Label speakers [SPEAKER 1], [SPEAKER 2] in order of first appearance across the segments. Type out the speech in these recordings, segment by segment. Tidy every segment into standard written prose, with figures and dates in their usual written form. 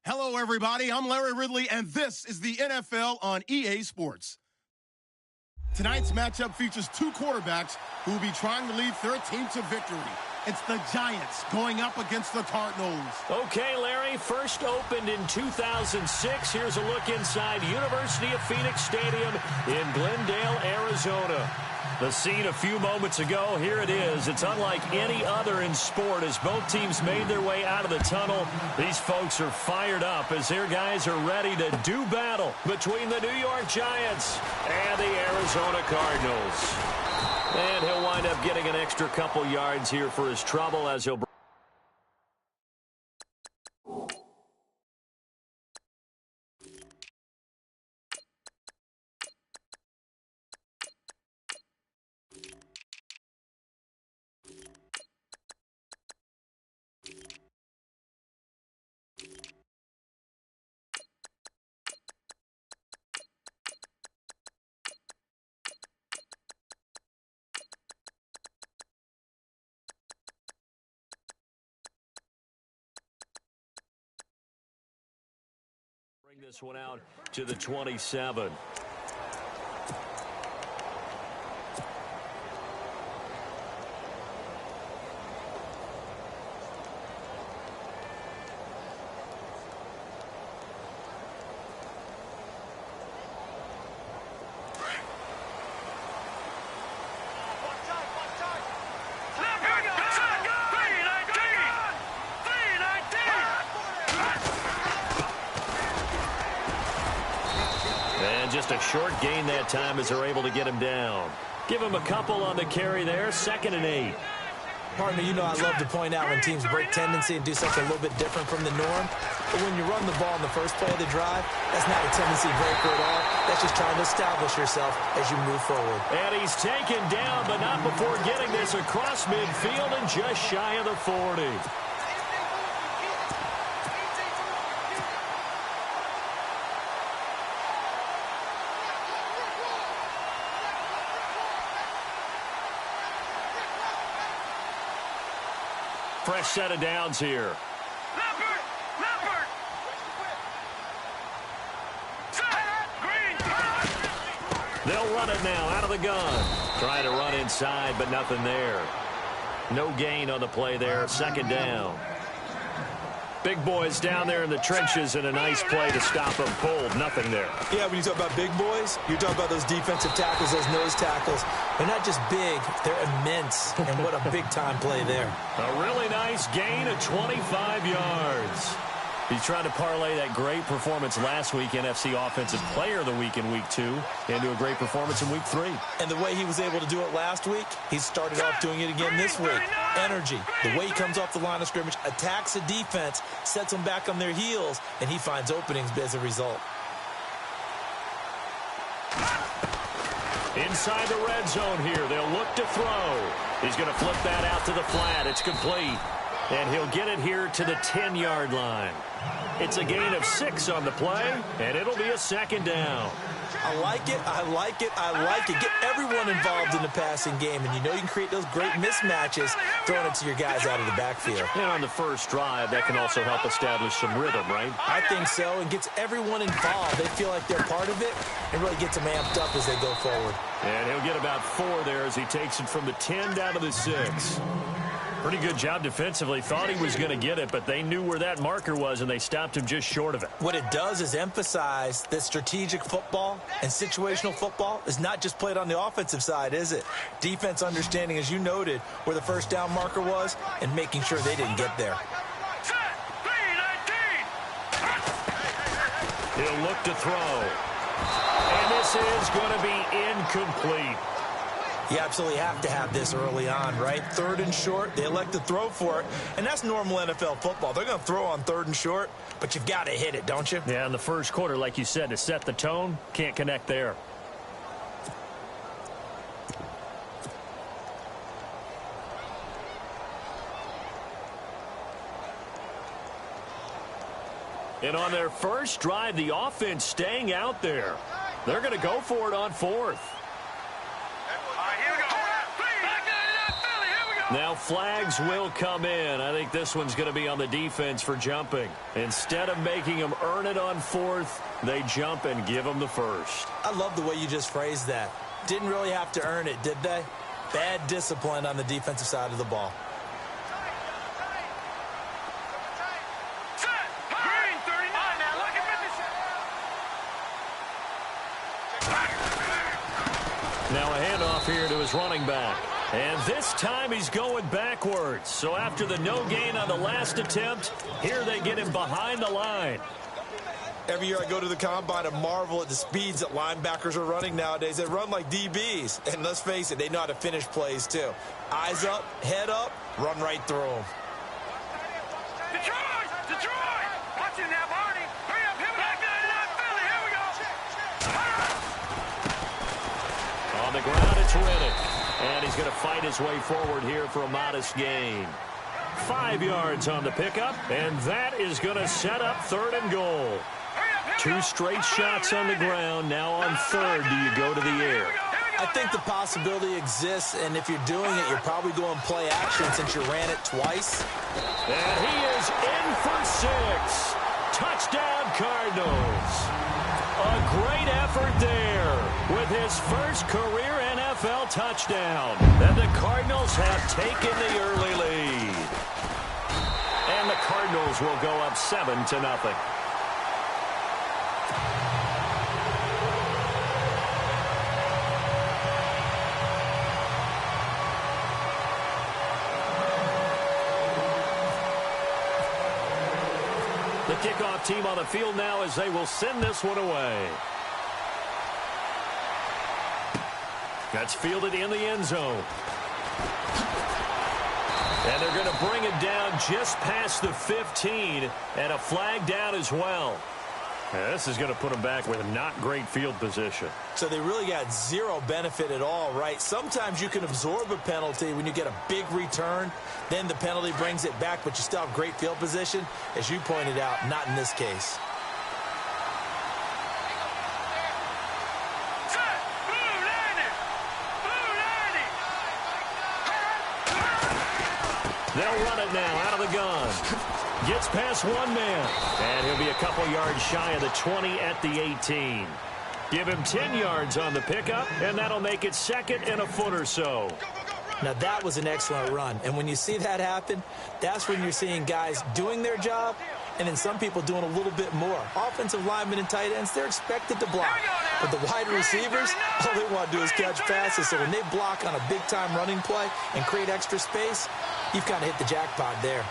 [SPEAKER 1] Hello, everybody. I'm Larry Ridley, and this is the NFL on EA Sports. Tonight's matchup features two quarterbacks who will be trying to lead their team to victory. It's the Giants going up against the Cardinals.
[SPEAKER 2] Okay, Larry, first opened in 2006. Here's a look inside University of Phoenix Stadium in Glendale, Arizona. The scene a few moments ago, here it is. It's unlike any other in sport as both teams made their way out of the tunnel. These folks are fired up as their guys are ready to do battle between the New York Giants and the Arizona Cardinals. And he'll wind up getting an extra couple yards here for his trouble as he'll... Bring this one out to the 27. Just a short gain that time as they're able to get him down. Give him a couple on the carry there. 2nd and 8.
[SPEAKER 3] Partner, you know I love to point out when teams break tendency and do something a little bit different from the norm. But when you run the ball in the first play of the drive, that's not a tendency breaker at all. That's just trying to establish yourself as you move forward.
[SPEAKER 2] And he's taken down, but not before getting this across midfield and just shy of the 40. Fresh set of downs here. They'll run it now out of the gun. Trying to run inside, but nothing there. No gain on the play there. 2nd down. Big boys down there in the trenches, and a nice play to stop them cold. Nothing there.
[SPEAKER 3] Yeah, when you talk about big boys, you're talking about those defensive tackles, those nose tackles. They're not just big, they're immense. And what a big-time play there.
[SPEAKER 2] A really nice gain of 25 yards. He's trying to parlay that great performance last week, NFC Offensive Player of the Week in Week 2, into a great performance in Week 3.
[SPEAKER 3] And the way he was able to do it last week, he started off doing it again this week. Energy, the way he comes off the line of scrimmage, attacks the defense, sets them back on their heels, and he finds openings as a result.
[SPEAKER 2] Inside the red zone here, they'll look to throw. He's going to flip that out to the flat. It's complete. And he'll get it here to the 10-yard line. It's a gain of 6 on the play, and it'll be a 2nd down.
[SPEAKER 3] I like it, I like it, I like it. Get everyone involved in the passing game, and you know you can create those great mismatches throwing it to your guys out of the backfield.
[SPEAKER 2] And on the first drive, that can also help establish some rhythm, right?
[SPEAKER 3] I think so, and gets everyone involved. They feel like they're part of it, and really gets them amped up as they go forward.
[SPEAKER 2] And he'll get about 4 there as he takes it from the 10 down to the 6. Pretty good job defensively. Thought he was going to get it, but they knew where that marker was, and they stopped him just short of it.
[SPEAKER 3] What it does is emphasize that strategic football and situational football is not just played on the offensive side, is it? Defense understanding, as you noted, where the first down marker was and making sure they didn't get there.
[SPEAKER 2] He'll look to throw. And this is going to be incomplete.
[SPEAKER 3] You absolutely have to have this early on, right? 3rd and short, they elect to throw for it, and that's normal NFL football. They're going to throw on 3rd and short, but you've got to hit it, don't you?
[SPEAKER 2] Yeah, in the first quarter, like you said, to set the tone, can't connect there. And on their first drive, the offense staying out there. They're going to go for it on 4th. Now flags will come in. I think this one's going to be on the defense for jumping. Instead of making them earn it on fourth, they jump and give them the first.
[SPEAKER 3] I love the way you just phrased that. Didn't really have to earn it, did they? Bad discipline on the defensive side of the ball.
[SPEAKER 2] Now a handoff here to his running back. And this time he's going backwards. So after the no gain on the last attempt, here they get him behind the line.
[SPEAKER 3] Every year I go to the combine and marvel at the speeds that linebackers are running nowadays. They run like DBs. And let's face it, they know how to finish plays too. Eyes up, head up, run right through them.
[SPEAKER 4] Detroit! Watch it now, Barney. Hurry up, hit me back there in Philly. Here we go.
[SPEAKER 2] On the ground, it's Riddick. And he's going to fight his way forward here for a modest gain. 5 yards on the pickup, and that is going to set up 3rd and goal. 2 straight shots on the ground. Now on 3rd, do you go to the air?
[SPEAKER 3] I think the possibility exists, and if you're doing it, you're probably going play action since you ran it twice.
[SPEAKER 2] And he is in for 6. Touchdown, Cardinals. A great effort there with his first career NFL touchdown. And the Cardinals have taken the early lead. And the Cardinals will go up 7-0. The kickoff team on the field now as they will send this one away. That's fielded in the end zone. And they're going to bring it down just past the 15, and a flag down as well. Yeah, this is going to put them back with not great field position.
[SPEAKER 3] So they really got zero benefit at all, right? Sometimes you can absorb a penalty when you get a big return. Then the penalty brings it back, but you still have great field position. As you pointed out, not in this case.
[SPEAKER 2] They'll run it now out of the gun. Gets past one man. And he'll be a couple yards shy of the 20 at the 18. Give him 10 yards on the pickup, and that'll make it 2nd and a foot or so.
[SPEAKER 3] Now, that was an excellent run. And when you see that happen, that's when you're seeing guys doing their job and then some people doing a little bit more. Offensive linemen and tight ends, they're expected to block. But the wide receivers, all they want to do is catch passes. So when they block on a big-time running play and create extra space, you've kind of hit the jackpot there.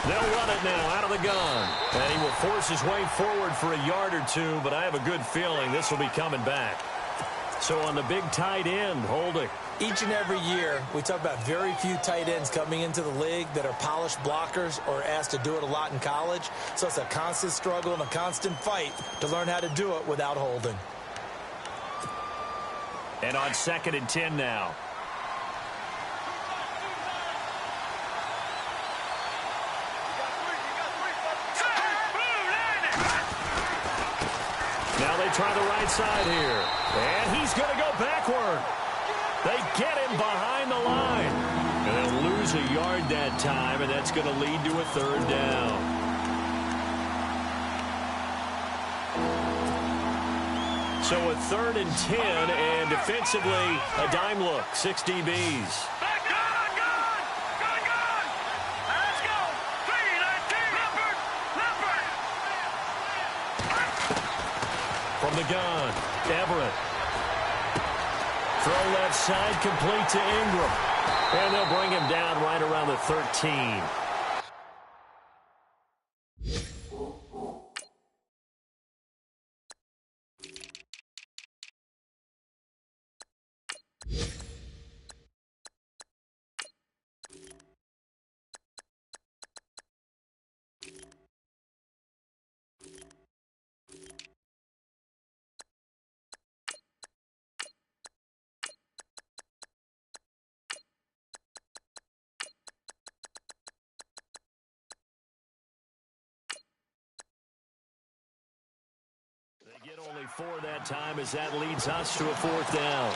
[SPEAKER 2] They'll run it now out of the gun. And he will force his way forward for a yard or two, but I have a good feeling this will be coming back. So on the big tight end, Holding.
[SPEAKER 3] Each and every year, we talk about very few tight ends coming into the league that are polished blockers or asked to do it a lot in college. So it's a constant struggle and a constant fight to learn how to do it without holding.
[SPEAKER 2] And on 2nd and 10 now. Now they try the right side here. And he's going to go backward. They get him behind the line. And they'll lose a yard that time, and that's going to lead to a 3rd down. So a 3rd and 10, and defensively, a dime look, 6 DBs. From the gun, Everett. Throw left side, complete to Ingram. And they'll bring him down right around the 13. Only 4 that time as that leads us to a 4th down.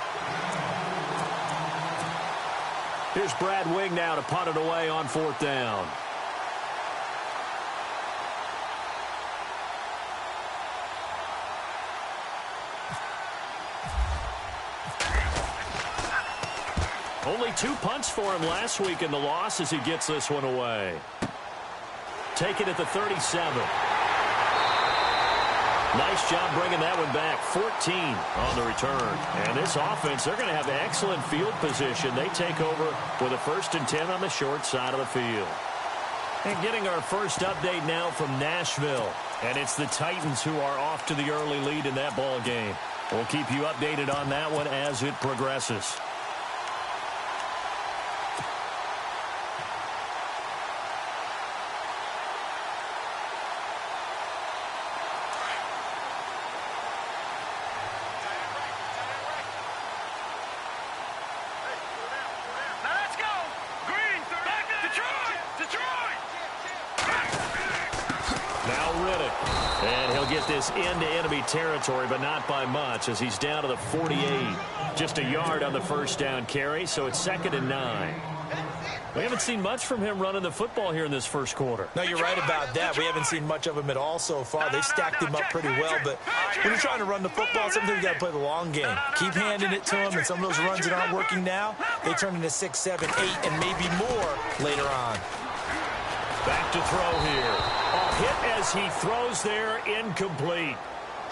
[SPEAKER 2] Here's Brad Wing now to punt it away on 4th down. Only 2 punts for him last week in the loss as he gets this one away. Take it at the 37. Nice job bringing that one back. 14 on the return. And this offense, they're going to have excellent field position. They take over with a 1st and 10 on the short side of the field. And getting our first update now from Nashville. And it's the Titans who are off to the early lead in that ball game. We'll keep you updated on that one as it progresses. This into enemy territory, but not by much as he's down to the 48. Just a yard on the 1st down carry, so it's 2nd and 9. We haven't seen much from him running the football here in this first quarter.
[SPEAKER 3] No, you're right about that. We haven't seen much of him at all so far. They've stacked him up pretty well, but when you're trying to run the football, sometimes you got to play the long game. Keep handing it to him, and some of those runs that aren't working now, they turn into 6, 7, 8, and maybe more later on.
[SPEAKER 2] Back to throw here. Hit as he throws there, incomplete.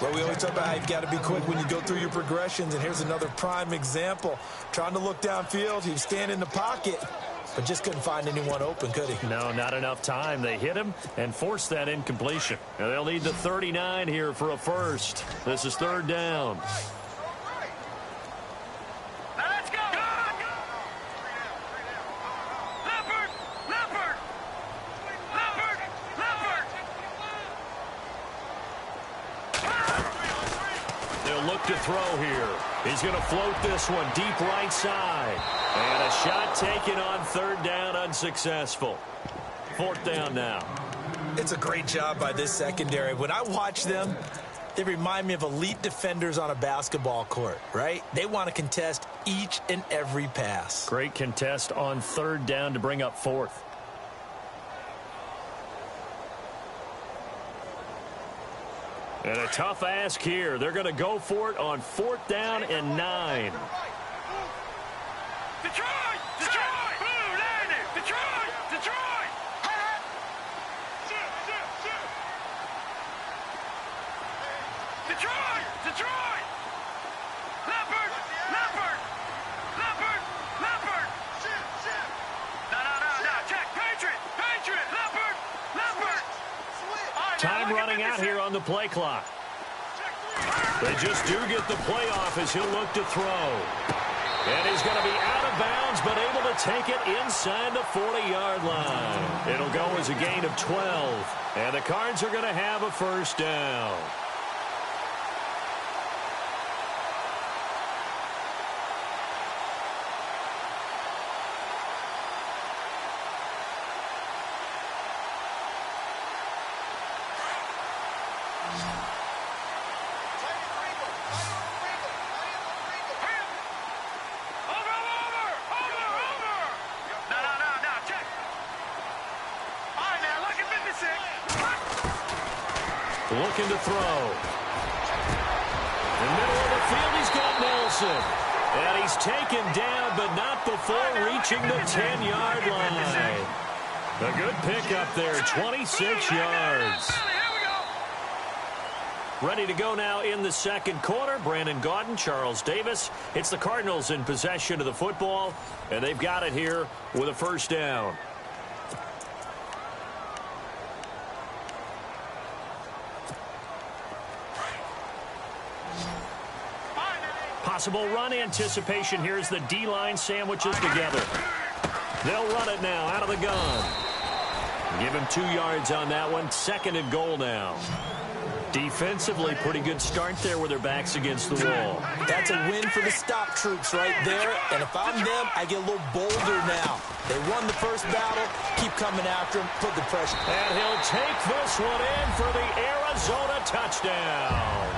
[SPEAKER 3] Well, we always talk about how you've got to be quick when you go through your progressions, and here's another prime example. Trying to look downfield, he was standing in the pocket, but just couldn't find anyone open, could he?
[SPEAKER 2] No, not enough time. They hit him and forced that incompletion. Now they'll need the 39 here for a first. This is 3rd down. To throw here. He's going to float this one deep right side. And a shot taken on 3rd down, unsuccessful. 4th down now.
[SPEAKER 3] It's a great job by this secondary. When I watch them, they remind me of elite defenders on a basketball court, right? They want to contest each and every pass.
[SPEAKER 2] Great contest on 3rd down to bring up 4th. And a tough ask here. They're going to go for it on 4th down and 9.
[SPEAKER 4] Detroit! Detroit! Blue landing! Detroit! Detroit! Detroit! Detroit! Leopard! Leopard! Leopard! Leopard! No. Check! Patriot! Patriot! Leopard! Leopard!
[SPEAKER 2] Time running out here on the play clock. They just do get the play off as he'll look to throw. And he's going to be out of bounds, but able to take it inside the 40-yard line. It'll go as a gain of 12. And the Cards are going to have a 1st down. Looking to throw. In the middle of the field, he's got Nelson. And he's taken down, but not before reaching the 10-yard line. A good pickup there, 26 yards. Ready to go now in the 2nd quarter. Brandon Gaudin, Charles Davis. It's the Cardinals in possession of the football, and they've got it here with a 1st down. Possible run anticipation. Here's the D-line sandwiches together. They'll run it now out of the gun. Give him 2 yards on that one. 2nd and goal now. Defensively, pretty good start there with their backs against the wall.
[SPEAKER 3] That's a win for the stop troops right there. And if I'm them, I get a little bolder now. They won the first battle. Keep coming after him. Put the pressure.
[SPEAKER 2] And he'll take this one in for the Arizona touchdown.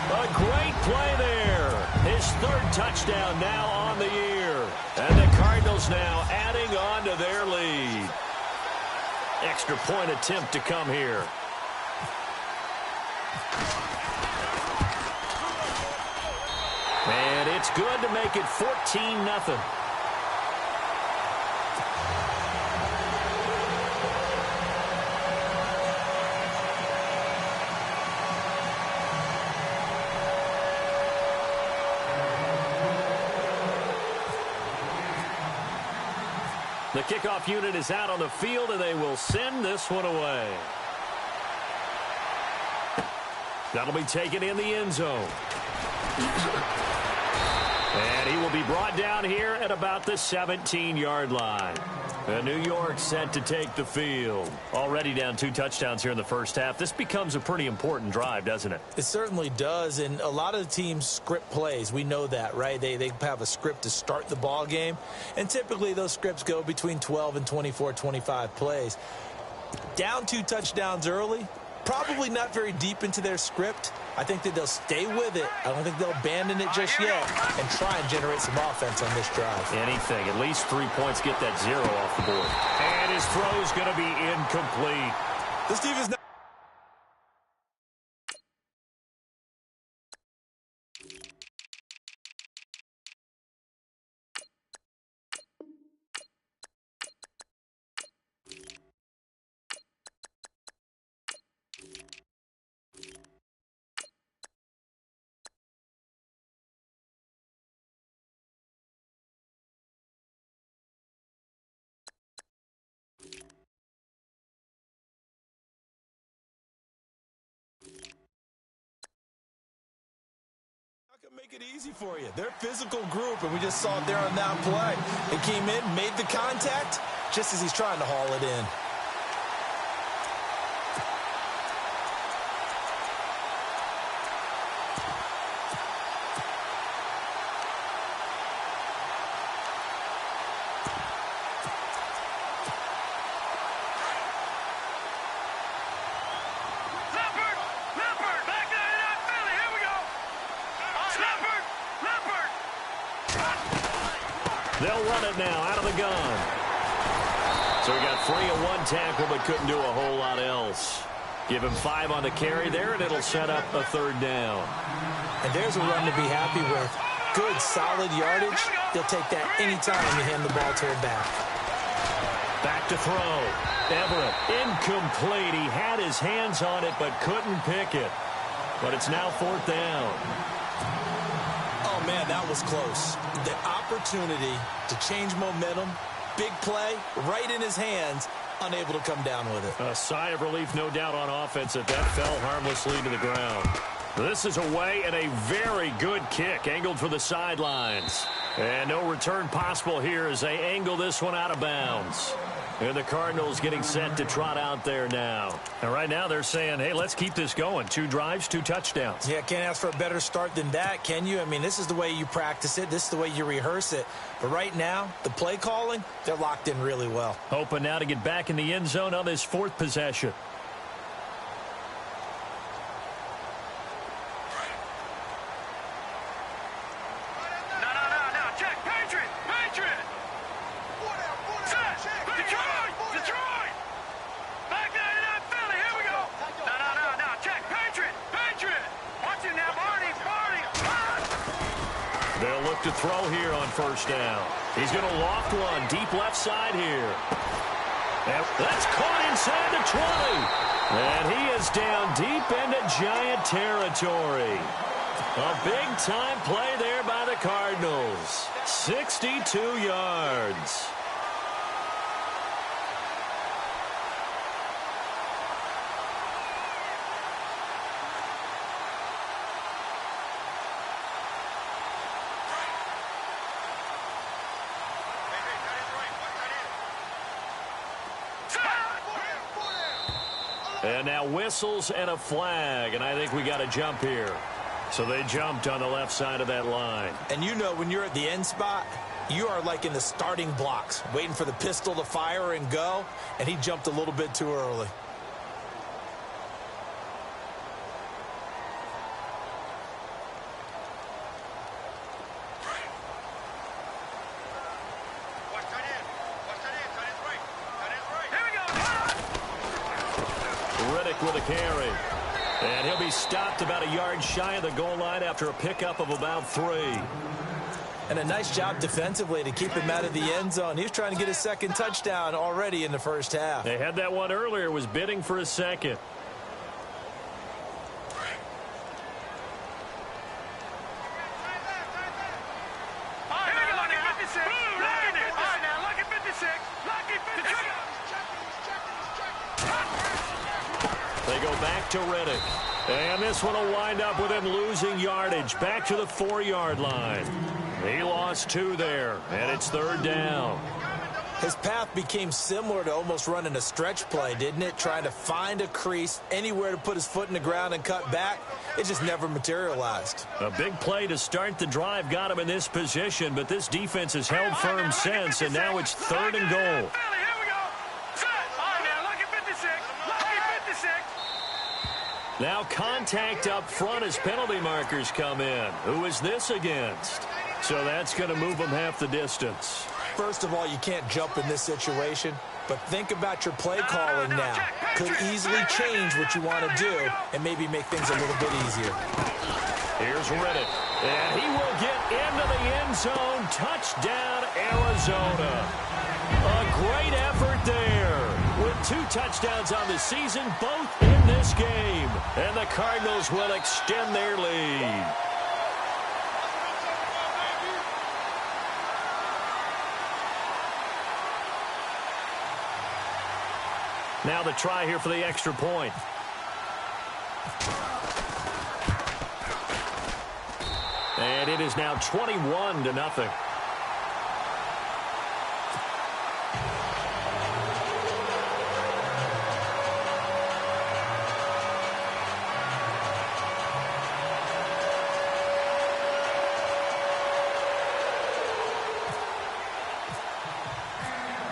[SPEAKER 2] A great play there. His third touchdown now on the year. And the Cardinals now adding on to their lead. Extra point attempt to come here. And it's good to make it 14-0. The kickoff unit is out on the field, and they will send this one away. That'll be taken in the end zone. And he will be brought down here at about the 17-yard line. And New York set to take the field. Already down 2 touchdowns here in the first half. This becomes a pretty important drive, doesn't it?
[SPEAKER 3] It certainly does, and a lot of the teams script plays. We know that, right? They have a script to start the ball game, and typically those scripts go between 12 and 24, 25 plays. Down 2 touchdowns early, probably not very deep into their script. I think that they'll stay with it. I don't think they'll abandon it just yet and try and generate some offense on this drive.
[SPEAKER 2] Anything. At least 3 points, get that 0 off the board. And his throw's going to be incomplete.
[SPEAKER 3] This defense not gonna make it easy for you. They're a physical group, and we just saw it there on that play. They came in, made the contact, just as he's trying to haul it in.
[SPEAKER 2] They'll run it now out of the gun. So he got free of 1 tackle but couldn't do a whole lot else. Give him 5 on the carry there, and it'll set up a 3rd down.
[SPEAKER 3] And there's a run to be happy with. Good, solid yardage. They'll take that anytime you hand the ball to him back.
[SPEAKER 2] Back to throw. Everett, incomplete. He had his hands on it but couldn't pick it. But it's now 4th down.
[SPEAKER 3] Oh, man, that was close. The opportunity to change momentum, big play, right in his hands, unable to come down with it.
[SPEAKER 2] A sigh of relief, no doubt, on offense that fell harmlessly to the ground. This is away and a very good kick, angled for the sidelines. And no return possible here as they angle this one out of bounds. And the Cardinals getting set to trot out there now. And right now they're saying, hey, let's keep this going. 2 drives, 2 touchdowns.
[SPEAKER 3] Yeah, can't ask for a better start than that, can you? I mean, this is the way you practice it. This is the way you rehearse it. But right now, the play calling, they're locked in really well.
[SPEAKER 2] Hoping now to get back in the end zone on this 4th possession. To throw here on 1st down. He's going to loft one deep left side here. And that's caught inside the 20. And he is down deep into Giant territory. A big-time play there by the Cardinals. 62 yards. And now whistles and a flag, and I think we got a jump here. So they jumped on the left side of that line.
[SPEAKER 3] And you know when you're at the end spot, you are like in the starting blocks, waiting for the pistol to fire and go, and he jumped a little bit too early.
[SPEAKER 2] Reddick with a carry. And he'll be stopped about a yard shy of the goal line after a pickup of about 3.
[SPEAKER 3] And a nice job defensively to keep him out of the end zone. He was trying to get his second touchdown already in the first half.
[SPEAKER 2] They had that one earlier, was bidding for a second. They go back to Reddick. And this one will wind up with him losing yardage. Back to the 4-yard line. He lost 2 there, and it's 3rd down.
[SPEAKER 3] His path became similar to almost running a stretch play, didn't it? Trying to find a crease, anywhere to put his foot in the ground and cut back. It just never materialized.
[SPEAKER 2] A big play to start the drive got him in this position, but this defense has held firm since, and now it's 3rd and goal. Now contact up front as penalty markers come in. Who is this against? So that's going to move them half the distance.
[SPEAKER 3] First of all, you can't jump in this situation, but think about your play calling now. Could easily change what you want to do and maybe make things a little bit easier.
[SPEAKER 2] Here's Reddick, and he will get into the end zone. Touchdown, Arizona. A great effort there. With 2 touchdowns on the season, both in this game. And the Cardinals will extend their lead. Now the try here for the extra point. And it is now 21-0.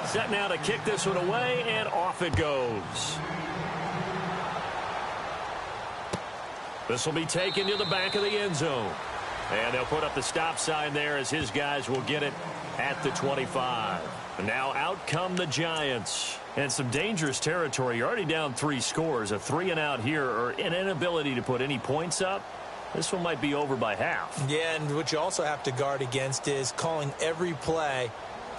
[SPEAKER 2] Set now to kick this one away, and off it goes. This will be taken to the back of the end zone. And they'll put up the stop sign there as his guys will get it at the 25. And now out come the Giants. And some dangerous territory. You're already down 3 scores. A 3-and-out here, or an inability to put any points up. This one might be over by half.
[SPEAKER 3] Yeah, and what you also have to guard against is calling every play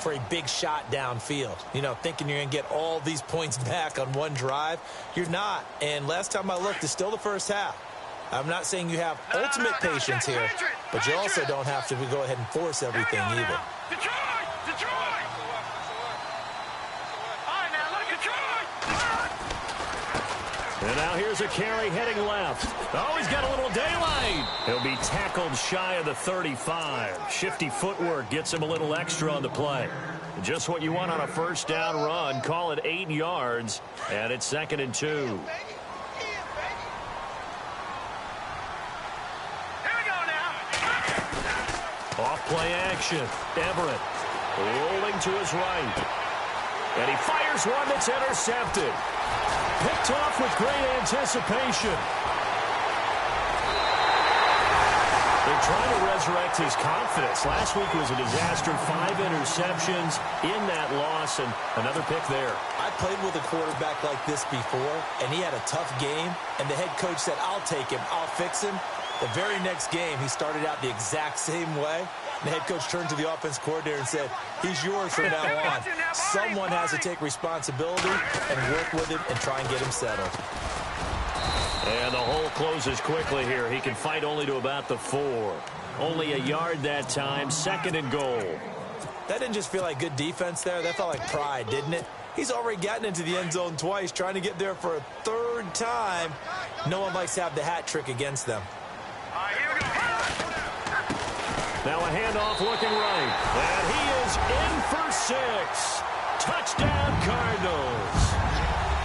[SPEAKER 3] for a big shot downfield. You know, thinking you're going to get all these points back on one drive. You're not. And last time I looked, it's still the first half. I'm not saying you have ultimate patience here, but you also don't have to go ahead and force everything either.
[SPEAKER 2] And now here's a carry heading left. Oh, he's got a little daylight. He'll be tackled shy of the 35. Shifty footwork gets him a little extra on the play. Just what you want on a first down run. Call it 8 yards, and it's 2nd and 2. Off play action. Everett rolling to his right. And he fires one that's intercepted. Picked off with great anticipation. They're trying to resurrect his confidence. Last week was a disaster. 5 interceptions in that loss, and another pick there.
[SPEAKER 3] I played with a quarterback like this before, and he had a tough game, and the head coach said, I'll take him, I'll fix him. The very next game, he started out the exact same way. The head coach turned to the offense coordinator and said, he's yours from now on. Someone has to take responsibility and work with him and try and get him settled.
[SPEAKER 2] And the hole closes quickly here. He can fight only to about the 4. Only a yard that time. 2nd and goal.
[SPEAKER 3] That didn't just feel like good defense there. That felt like pride, didn't it? He's already gotten into the end zone twice, trying to get there for a 3rd time. No one likes to have the hat trick against them.
[SPEAKER 2] Now a handoff looking right. And he is in for 6. Touchdown, Cardinals.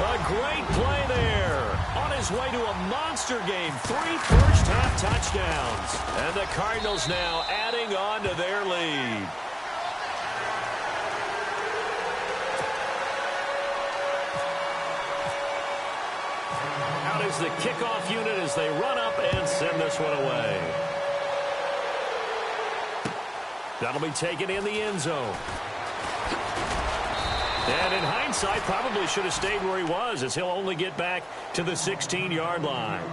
[SPEAKER 2] A great play there. On his way to a monster game. 3 first-half touchdowns. And the Cardinals now adding on to their lead. Out is the kickoff unit as they run up and send this one away. That'll be taken in the end zone. And in hindsight, probably should have stayed where he was, as he'll only get back to the 16-yard line.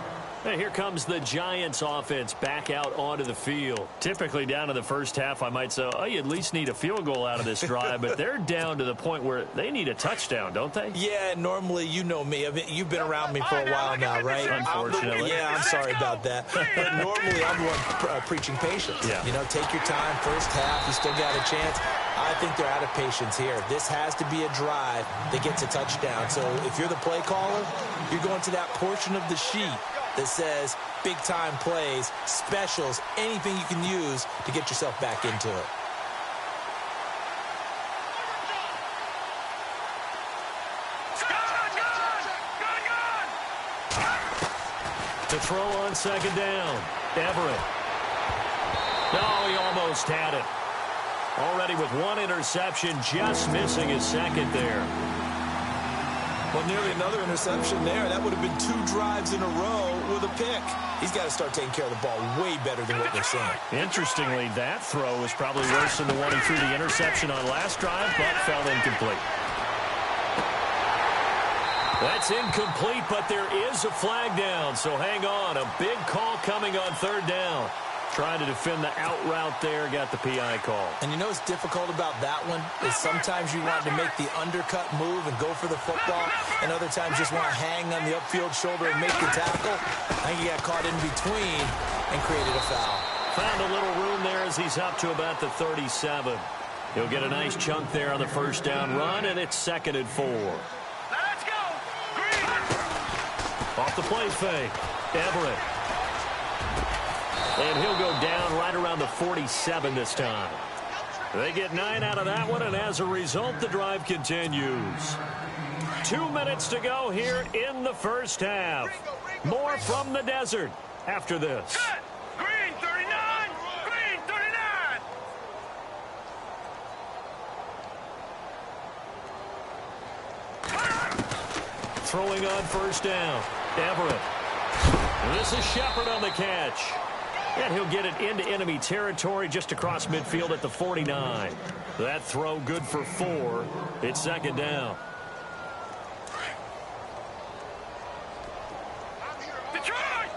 [SPEAKER 2] And here comes the Giants offense back out onto the field. Typically down to the first half, I might say, oh, you at least need a field goal out of this drive, but they're down to the point where they need a touchdown, don't they?
[SPEAKER 3] Yeah, normally, you know me. I mean, you've been around me for a while now, right?
[SPEAKER 2] Unfortunately.
[SPEAKER 3] I'm sorry about that. But normally, I'm the one preaching patience.
[SPEAKER 2] Yeah.
[SPEAKER 3] You know, take your time. First half, you still got a chance. I think they're out of patience here. This has to be a drive that gets a touchdown. So if you're the play caller, you're going to that portion of the sheet that says big-time plays, specials, anything you can use to get yourself back into it.
[SPEAKER 2] To throw on second down, Everett. No, he almost had it. Already with one interception, just missing his second there.
[SPEAKER 3] Well, nearly another interception there. That would have been 2 drives in a row with a pick. He's got to start taking care of the ball way better than what we're seeing.
[SPEAKER 2] Interestingly, that throw was probably worse than the one he threw the interception on last drive, but fell incomplete. That's incomplete, but there is a flag down, so hang on. A big call coming on third down. Trying to defend the out route there, got the PI call.
[SPEAKER 3] And you know what's difficult about that one is sometimes you want to make the undercut move and go for the football, and other times just want to hang on the upfield shoulder and make the tackle. I think he got caught in between and created a foul.
[SPEAKER 2] Found a little room there as he's up to about the 37. He'll get a nice chunk there on the first down run, and it's 2nd and 4.
[SPEAKER 4] Let's go. Green.
[SPEAKER 2] Off the play fake, Everett. And he'll go down right around the 47 this time. They get 9 out of that one, and as a result, the drive continues. 2 minutes to go here in the first half. More from the desert after this.
[SPEAKER 4] Set. Green 39. Green 39.
[SPEAKER 2] Throwing on first down, Everett. And this is Shepard on the catch. And he'll get it into enemy territory just across midfield at the 49. That throw good for 4. It's 2nd down.
[SPEAKER 4] Detroit.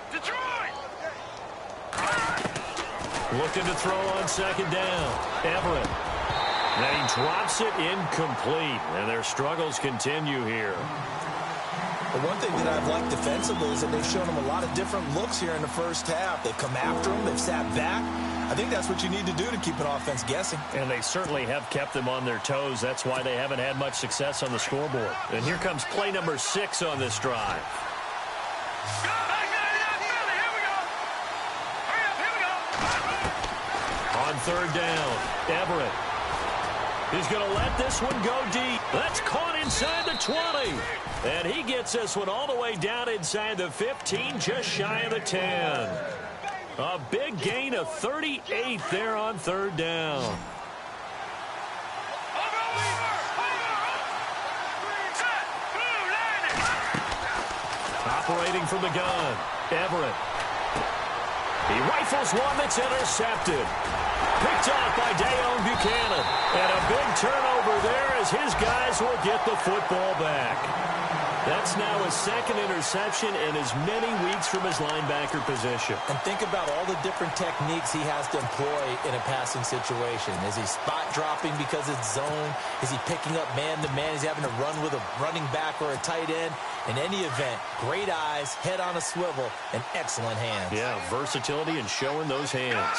[SPEAKER 2] Looking to throw on 2nd down. Everett. And he drops it incomplete. And their struggles continue here.
[SPEAKER 3] But one thing that I've liked defensively is that they've shown him a lot of different looks here in the first half. They've come after him. They've sat back. I think that's what you need to do to keep an offense guessing.
[SPEAKER 2] And they certainly have kept them on their toes. That's why they haven't had much success on the scoreboard. And here comes play number 6 on this drive. On third down, Everett. He's going to let this one go deep. That's caught inside the 20. And he gets this one all the way down inside the 15, just shy of the 10. A big gain of 38 there on third down. Operating from the gun, Everett. He rifles one that's intercepted. Picked off by Deone Bucannon. And a big turnover there as his guys will get the football back. That's now his 2nd interception in as many weeks from his linebacker position.
[SPEAKER 3] And think about all the different techniques he has to employ in a passing situation. Is he spot dropping because it's zone? Is he picking up man-to-man? Is he having to run with a running back or a tight end? In any event, great eyes, head on a swivel, and excellent hands.
[SPEAKER 2] Yeah, versatility and showing those hands.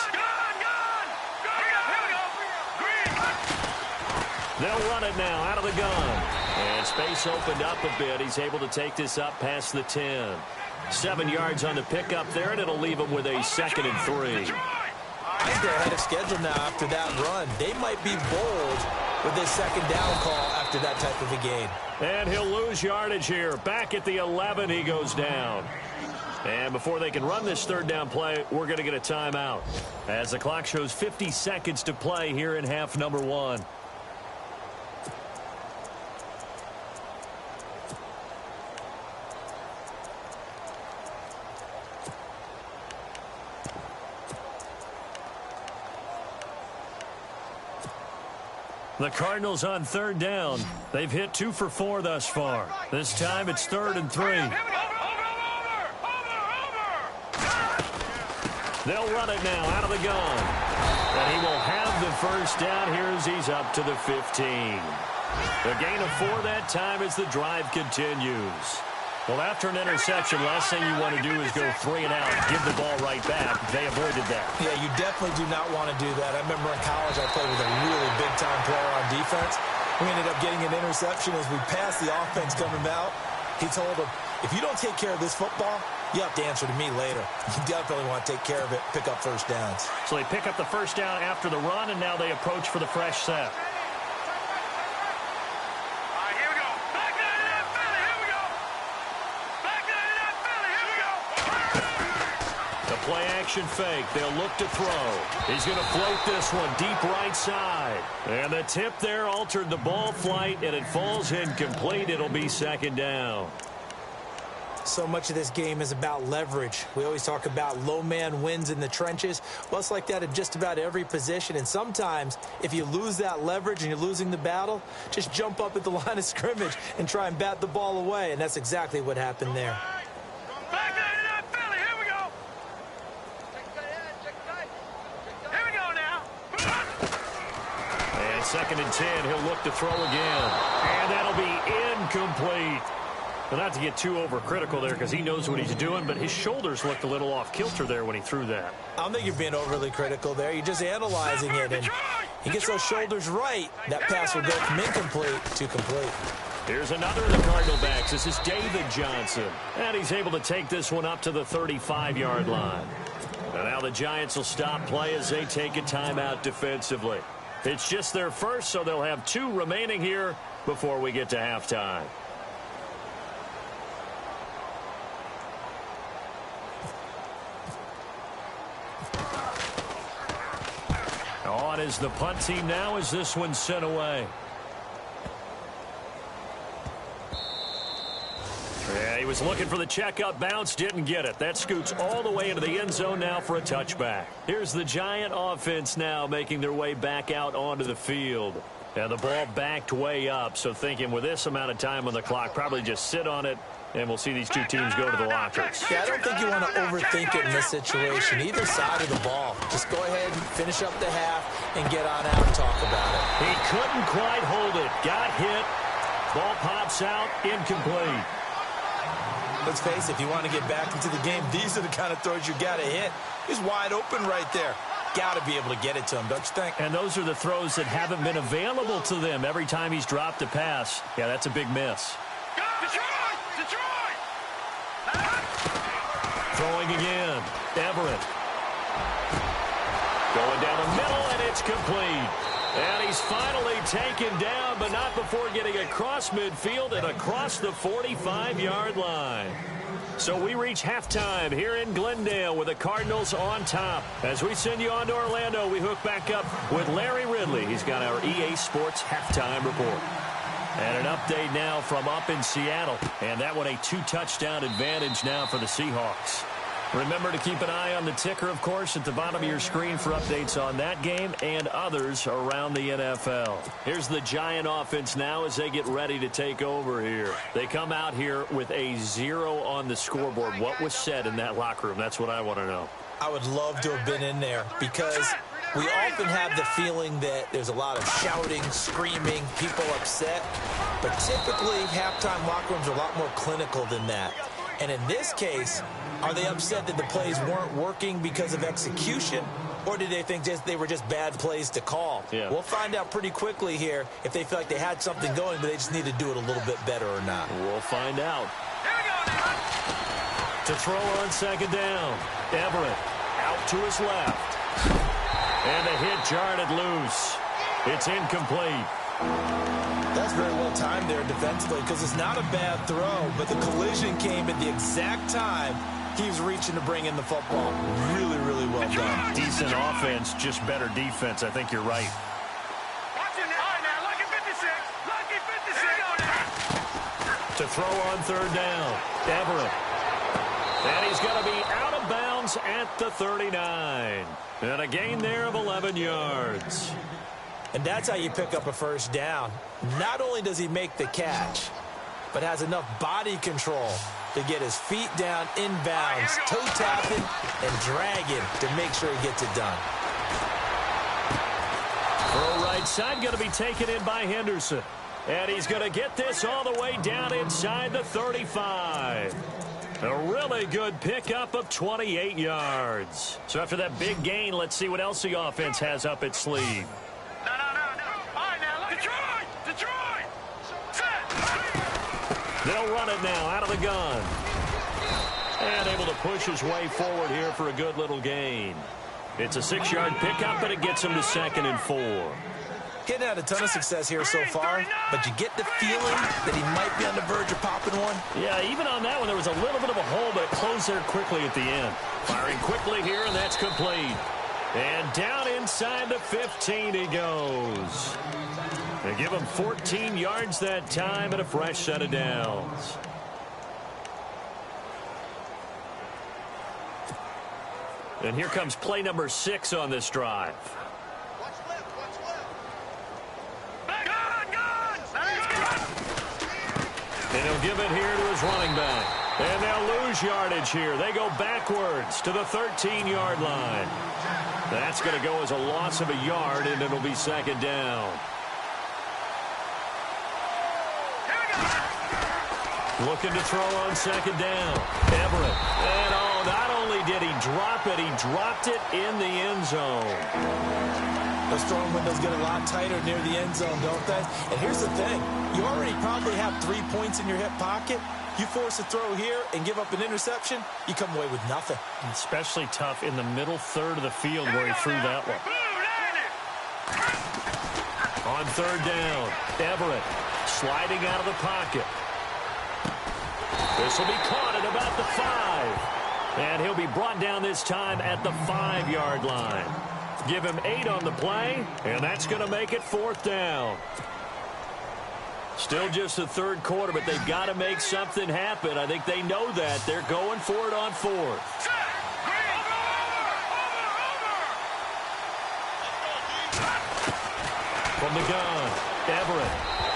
[SPEAKER 2] They'll run it now out of the gun. And space opened up a bit. He's able to take this up past the 10. 7 yards on the pickup there, and it'll leave him with a 2nd and 3.
[SPEAKER 3] I think they're ahead of schedule now after that run. They might be bold with this 2nd down call after that type of a gain.
[SPEAKER 2] And he'll lose yardage here. Back at the 11, he goes down. And before they can run this third down play, we're going to get a timeout. As the clock shows 50 seconds to play here in half number 1. The Cardinals on third down. They've hit 2 for 4 thus far. This time it's 3rd and 3. They'll run it now out of the gun. And he will have the first down here as he's up to the 15. A gain of 4 that time as the drive continues. Well, after an interception, last thing you want to do is go 3 and out, give the ball right back. They avoided that.
[SPEAKER 3] Yeah, you definitely do not want to do that. I remember in college I played with a really big-time player on defense. We ended up getting an interception as we passed the offense coming out. He told him, if you don't take care of this football, you have to answer to me later. You definitely want to take care of it, pick up first downs.
[SPEAKER 2] So they pick up the first down after the run, and now they approach for the fresh set. Play-action fake. They'll look to throw. He's going to float this one deep right side. And the tip there altered the ball flight, and it falls incomplete. It'll be 2nd down.
[SPEAKER 3] So much of this game is about leverage. We always talk about low man wins in the trenches. Well, it's like that in just about every position. And sometimes, if you lose that leverage and you're losing the battle, just jump up at the line of scrimmage and try and bat the ball away. And that's exactly what happened there.
[SPEAKER 2] And 2nd and 10, he'll look to throw again. And that'll be incomplete. But not to get too overcritical there because he knows what he's doing, but his shoulders looked a little off kilter there when he threw that.
[SPEAKER 3] I don't think you're being overly critical there. You're just analyzing it, and he gets those shoulders right. That pass will go from incomplete to complete.
[SPEAKER 2] Here's another of the Cardinal backs. This is David Johnson. And he's able to take this one up to the 35-yard line. And now the Giants will stop play as they take a timeout defensively. It's just their first, so they'll have 2 remaining here before we get to halftime. On is the punt team now as this one's sent away. Yeah, he was looking for the checkup bounce, didn't get it. That scoots all the way into the end zone now for a touchback. Here's the Giant offense now making their way back out onto the field. And the ball backed way up, so thinking with this amount of time on the clock, probably just sit on it, and we'll see these 2 teams go to the lockers.
[SPEAKER 3] Yeah, I don't think you want to overthink it in this situation, either side of the ball. Just go ahead and finish up the half and get on out and talk about it.
[SPEAKER 2] He couldn't quite hold it. Got hit. Ball pops out. Incomplete.
[SPEAKER 3] Let's face it, if you want to get back into the game, these are the kind of throws you got to hit. He's wide open right there. Got to be able to get it to him, don't you think?
[SPEAKER 2] And those are the throws that haven't been available to them every time he's dropped a pass. Yeah, that's a big miss.
[SPEAKER 4] Detroit!
[SPEAKER 2] Throwing again. Everett. Going down the middle, and it's complete. And he's finally taken down, but not before getting across midfield and across the 45-yard line. So we reach halftime here in Glendale with the Cardinals on top. As we send you on to Orlando, we hook back up with Larry Ridley. He's got our EA Sports halftime report. And an update now from up in Seattle. And that one a 2-touchdown advantage now for the Seahawks. Remember to keep an eye on the ticker, of course, at the bottom of your screen for updates on that game and others around the NFL. Here's the Giant offense now as they get ready to take over here. They come out here with a 0 on the scoreboard. What was said in that locker room? That's what I want to know.
[SPEAKER 3] I would love to have been in there because we often have the feeling that there's a lot of shouting, screaming, people upset. But typically, halftime locker rooms are a lot more clinical than that. And in this case, are they upset that the plays weren't working because of execution, or did they think they were just bad plays to call?
[SPEAKER 2] Yeah.
[SPEAKER 3] We'll find out pretty quickly here if they feel like they had something going, but they just need to do it a little bit better or not.
[SPEAKER 2] We'll find out. To throw on 2nd down. Everett out to his left. And the hit jarred it loose. It's incomplete.
[SPEAKER 3] That's very well timed there defensively because it's not a bad throw, but the collision came at the exact time he was reaching to bring in the football. Really, really well done.
[SPEAKER 2] Decent offense, just better defense. I think you're right. To throw on 3rd down. Everett. And he's going to be out of bounds at the 39. And a gain there of 11 yards.
[SPEAKER 3] And that's how you pick up a first down. Not only does he make the catch, but has enough body control to get his feet down inbounds, toe tapping and dragging to make sure he gets it done.
[SPEAKER 2] Throw right side going to be taken in by Henderson. And he's going to get this all the way down inside the 35. A really good pickup of 28 yards. So after that big gain, let's see what else the offense has up its sleeve.
[SPEAKER 4] No. All right, now, Detroit! Set!
[SPEAKER 2] They'll run it now out of the gun. And able to push his way forward here for a good little gain. It's a 6-yard pickup, and it gets him to 2nd and 4.
[SPEAKER 3] Getting had a ton of success here so far, but you get the feeling that he might be on the verge of popping one.
[SPEAKER 2] Yeah, even on that one, there was a little bit of a hole, but it closed there quickly at the end. Firing quickly here, and that's complete. And down inside the 15 he goes. They give him 14 yards that time and a fresh set of downs. And here comes play number 6 on this drive. And he'll give it here to his running back. And they'll lose yardage here. They go backwards to the 13-yard line. That's going to go as a loss of a yard, and it'll be 2nd down. Looking to throw on 2nd down. Everett. And not only did he drop it, he dropped it in the end zone.
[SPEAKER 3] Those throwing windows get a lot tighter near the end zone, don't they? And here's the thing. You already probably have 3 points in your hip pocket. You force a throw here and give up an interception, you come away with nothing.
[SPEAKER 2] Especially tough in the middle third of the field where he threw that one. On 3rd down, Everett sliding out of the pocket. This will be caught at about the 5. And he'll be brought down this time at the 5-yard line. Give him 8 on the play, and that's going to make it 4th down. Still just the 3rd quarter, but they've got to make something happen. I think they know that. They're going for it on 4th. From the gun, Everett.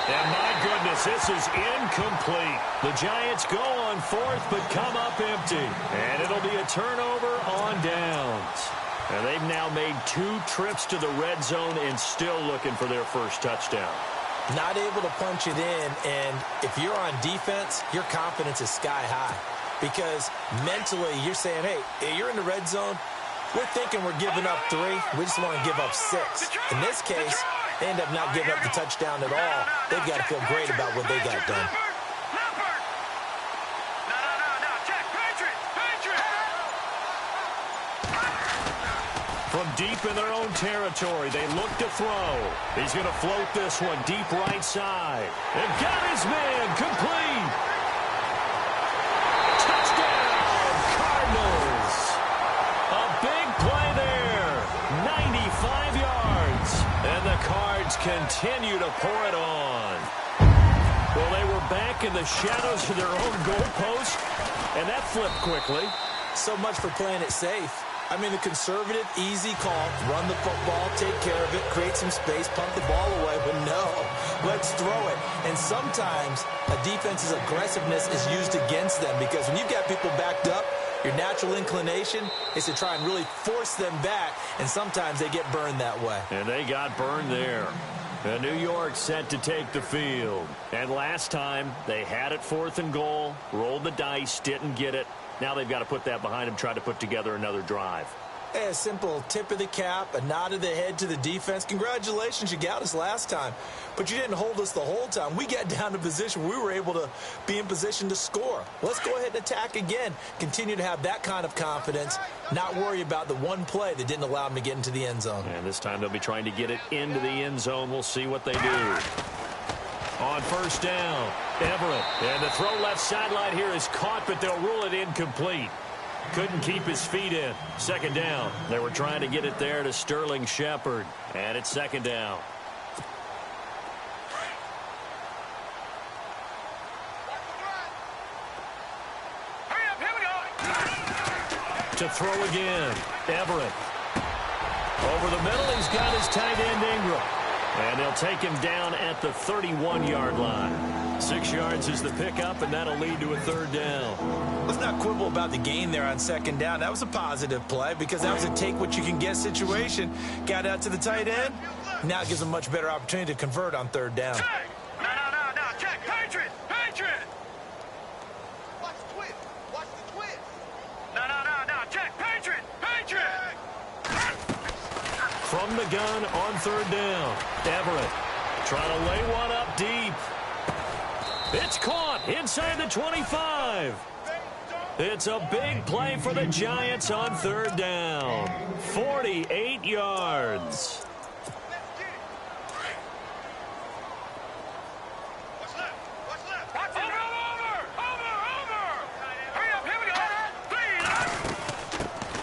[SPEAKER 2] And my goodness, this is incomplete. The Giants go on 4th, but come up empty. And it'll be a turnover on downs. And they've now made 2 trips to the red zone and still looking for their first touchdown.
[SPEAKER 3] Not able to punch it in, and if you're on defense, your confidence is sky high. Because mentally, you're saying, hey, you're in the red zone. We're thinking we're giving up 3. We just want to give up 6. In this case, they end up not giving up the touchdown at all. They've got to feel great about what they got done.
[SPEAKER 2] From deep in their own territory, they look to throw. He's going to float this one deep right side. And got his man complete. Touchdown, Cardinals. A big play there. 95 yards. And the Cards continue to pour it on. Well, they were back in the shadows of their own goalpost, and that flipped quickly.
[SPEAKER 3] So much for playing it safe. I mean, the conservative, easy call, run the football, take care of it, create some space, punt the ball away. But no, let's throw it. And sometimes a defense's aggressiveness is used against them because when you've got people backed up, your natural inclination is to try and really force them back, and sometimes they get burned that way.
[SPEAKER 2] And they got burned there. And New York set to take the field. And last time, they had it 4th and goal, rolled the dice, didn't get it. Now they've got to put that behind them, try to put together another drive.
[SPEAKER 3] A simple tip of the cap, a nod of the head to the defense. Congratulations, you got us last time. But you didn't hold us the whole time. We got down to position where we were able to be in position to score. Let's go ahead and attack again. Continue to have that kind of confidence, not worry about the one play that didn't allow them to get into the end zone.
[SPEAKER 2] And this time they'll be trying to get it into the end zone. We'll see what they do. On 1st down, Everett. And the throw left sideline here is caught, but they'll rule it incomplete. Couldn't keep his feet in. 2nd down. They were trying to get it there to Sterling Shepard. And it's 2nd down.
[SPEAKER 4] Hurry up, here we go.
[SPEAKER 2] To throw again, Everett. Over the middle, he's got his tight end Ingram. And they'll take him down at the 31-yard line. 6 yards is the pickup, and that'll lead to a third down.
[SPEAKER 3] Let's not quibble about the gain there on second down. That was a positive play because that was a take-what-you-can-get situation. Got out to the tight end. Now it gives them a much better opportunity to convert on third down.
[SPEAKER 4] Check. No. Check. Patriot.
[SPEAKER 5] Watch the twist. Watch the twist.
[SPEAKER 4] No. Check. Patriot.
[SPEAKER 2] From the gun on third down. Everett trying to lay one up deep. It's caught inside the 25. It's a big play for the Giants on third down. 48 yards.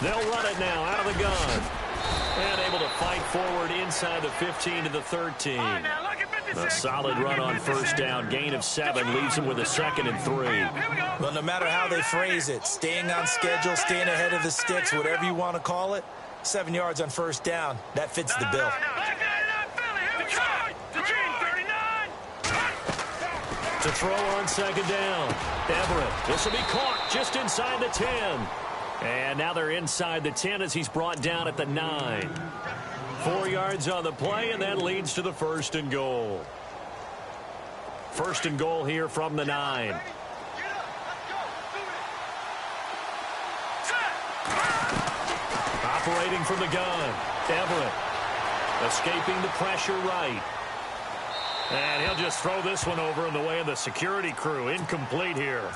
[SPEAKER 2] They'll run it now out of the gun. And able to fight forward inside the 15 to the 13. A solid run on first down. Gain of 7 leaves them with a 2nd and 3.
[SPEAKER 3] Well, no matter how they phrase it, staying on schedule, staying ahead of the sticks, whatever you want to call it, 7 yards on first down, that fits the bill.
[SPEAKER 2] To throw on second down. Everett. This will be caught just inside the 10. And now they're inside the 10 as he's brought down at the 9. 4 yards on the play, and that leads to the 1st and goal. 1st and goal here from the 9. Operating from the gun. Everett escaping the pressure right. And he'll just throw this one over in the way of the security crew. Incomplete here.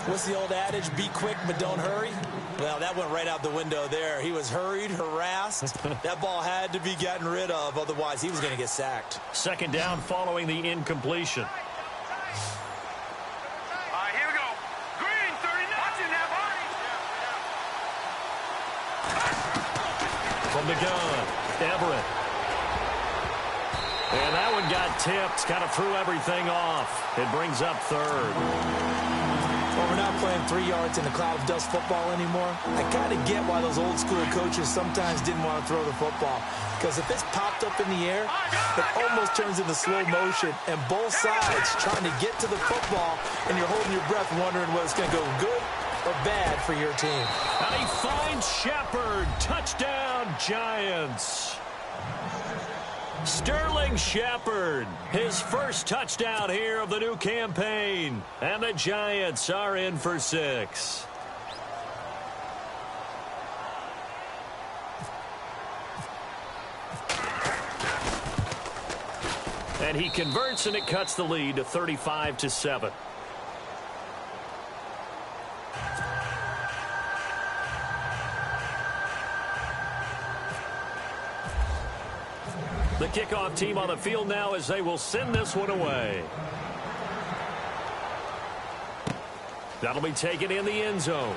[SPEAKER 3] What's the old adage? Be quick, but don't hurry. Well, that went right out the window there. He was hurried, harassed. That ball had to be gotten rid of. Otherwise, he was going to get sacked.
[SPEAKER 2] 2nd down following the incompletion.
[SPEAKER 4] All right, here we go. Green, 39. Watching that body.
[SPEAKER 2] From the gun, Everett. And that one got tipped, kind of threw everything off. It brings up 3rd.
[SPEAKER 3] Well, we're not playing 3 yards in a cloud of dust football anymore. I kind of get why those old school coaches sometimes didn't want to throw the football. Because if it's popped up in the air, it almost turns into slow motion. And both sides trying to get to the football, and you're holding your breath wondering whether it's going to go good or bad for your team.
[SPEAKER 2] And he finds Shepard. Touchdown, Giants. Sterling Shepard, his first touchdown here of the new campaign. And the Giants are in for 6. And he converts, and it cuts the lead to 35-7. The kickoff team on the field now as they will send this one away. That'll be taken in the end zone.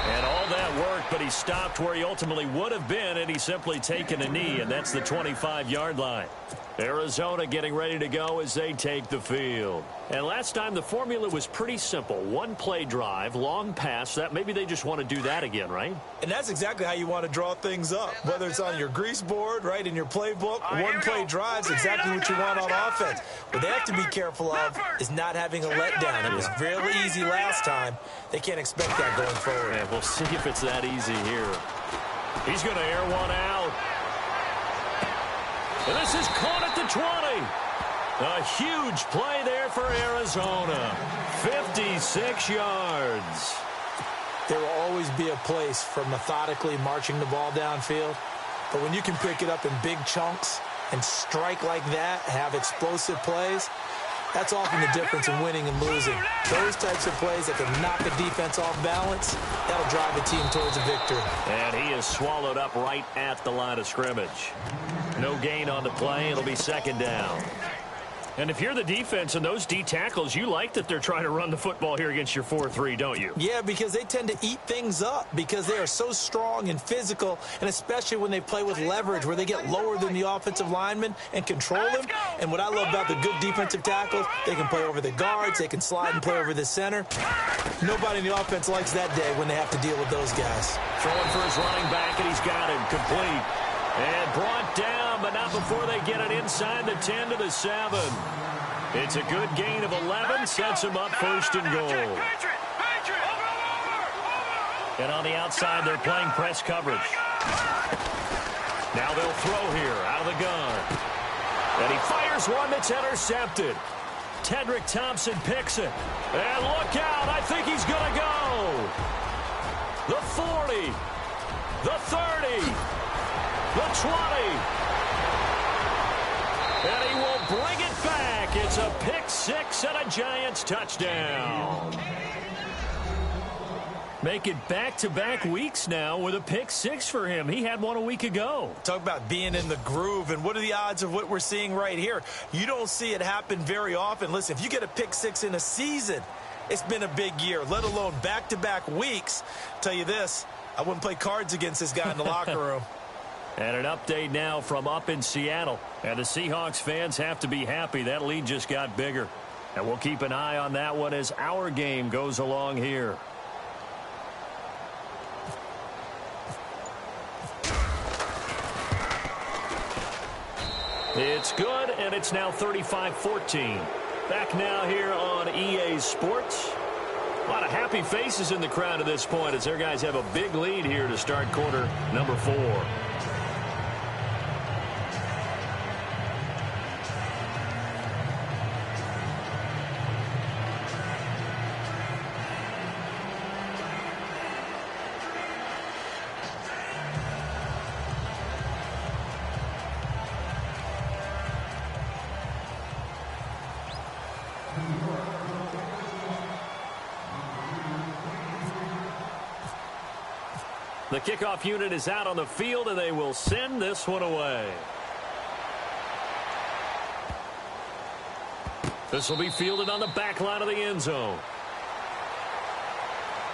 [SPEAKER 2] And all that work, but he stopped where he ultimately would have been, and he's simply taken a knee, and that's the 25-yard line. Arizona getting ready to go as they take the field. And last time the formula was pretty simple. 1-play drive, long pass. That maybe they just want to do that again, right?
[SPEAKER 3] And that's exactly how you want to draw things up. Whether it's on your grease board, right, in your playbook, 1-play drive is exactly what you want on offense. What they have to be careful of is not having a letdown. It was really easy last time. They can't expect that going forward.
[SPEAKER 2] And we'll see if it's that easy here. He's going to air one out. And this is caught at the 20. A huge play there for Arizona. 56 yards.
[SPEAKER 3] There will always be a place for methodically marching the ball downfield. But when you can pick it up in big chunks and strike like that, have explosive plays, that's often the difference in winning and losing. Those types of plays that can knock a defense off balance, that'll drive a team towards a victory.
[SPEAKER 2] And he is swallowed up right at the line of scrimmage. No gain on the play. It'll be 2nd down. And if you're the defense and those D tackles, you like that they're trying to run the football here against your 4-3, don't you?
[SPEAKER 3] Yeah, because they tend to eat things up because they are so strong and physical, and especially when they play with leverage where they get lower than the offensive linemen and control them. And what I love about the good defensive tackles, they can play over the guards, they can slide and play over the center. Nobody in the offense likes that day when they have to deal with those guys.
[SPEAKER 2] Throwing for his running back, and he's got him complete. And brought down, but not before they get it inside the 10 to the 7. It's a good gain of 11, sets them up first and goal. And on the outside, they're playing press coverage. Now they'll throw here out of the gun. And he fires one that's intercepted. Tedrick Thompson picks it. And look out, I think he's going to go. The 40, the 30, the 20. And he will bring it back. It's a pick six and a Giants touchdown. Make it back-to-back weeks now with a pick six for him. He had one a week ago.
[SPEAKER 3] Talk about being in the groove, and what are the odds of what we're seeing right here? You don't see it happen very often. Listen, if you get a pick six in a season, it's been a big year, let alone back-to-back weeks. Tell you this, I wouldn't play cards against this guy in the locker room.
[SPEAKER 2] And an update now from up in Seattle. And the Seahawks fans have to be happy. That lead just got bigger. And we'll keep an eye on that one as our game goes along here. It's good, and it's now 35-14. Back now here on EA Sports. A lot of happy faces in the crowd at this point as their guys have a big lead here to start quarter number 4. The kickoff unit is out on the field, and they will send this one away. This will be fielded on the back line of the end zone.